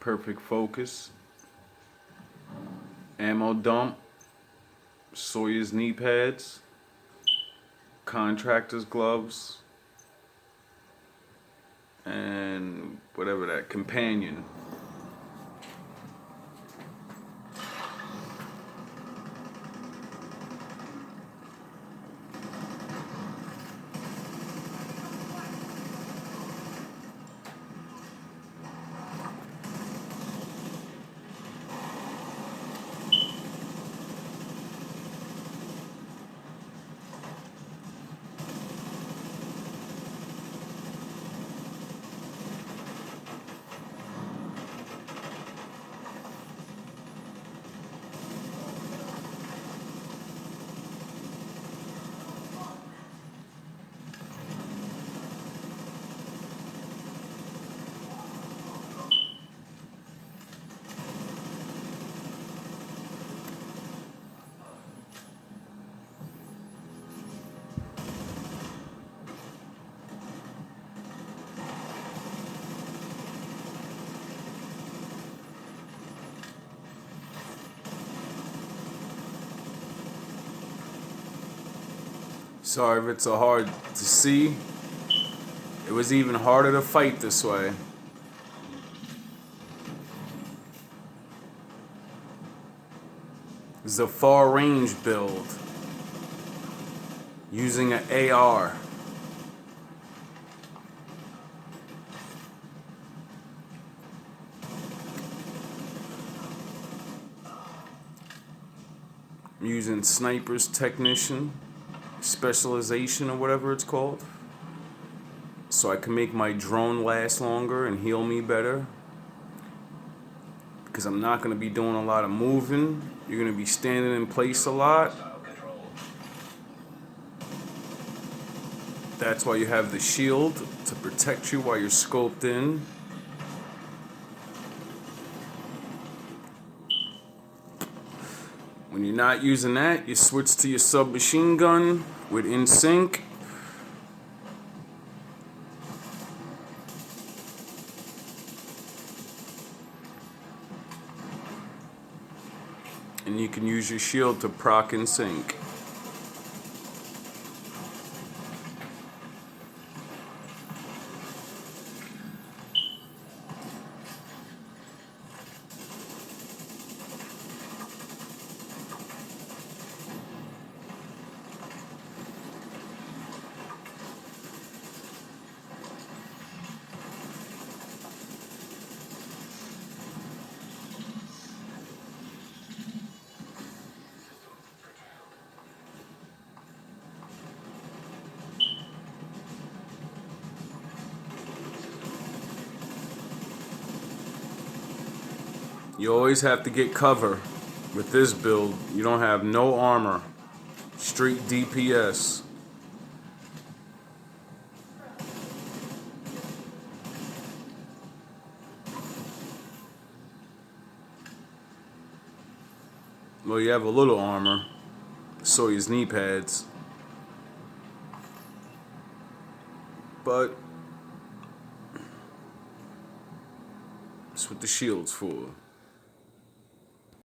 perfect focus, ammo dump, Sawyer's knee pads, contractor's gloves, and whatever that companion. Sorry if it's so hard to see. It was even harder to fight this way. This is a far range build using an AR. I'm using Sniper's Technician Specialization or whatever it's called, so I can make my drone last longer and heal me better, because I'm not going to be doing a lot of moving. You're going to be standing in place a lot. That's why you have the shield, to protect you while you're scoped in. When you're not using that, you switch to your submachine gun with InSync. And you can use your shield to proc InSync. You always have to get cover. With this build, you don't have no armor. Straight DPS. Well, you have a little armor. Sawyer's knee pads. But that's what the shield's for.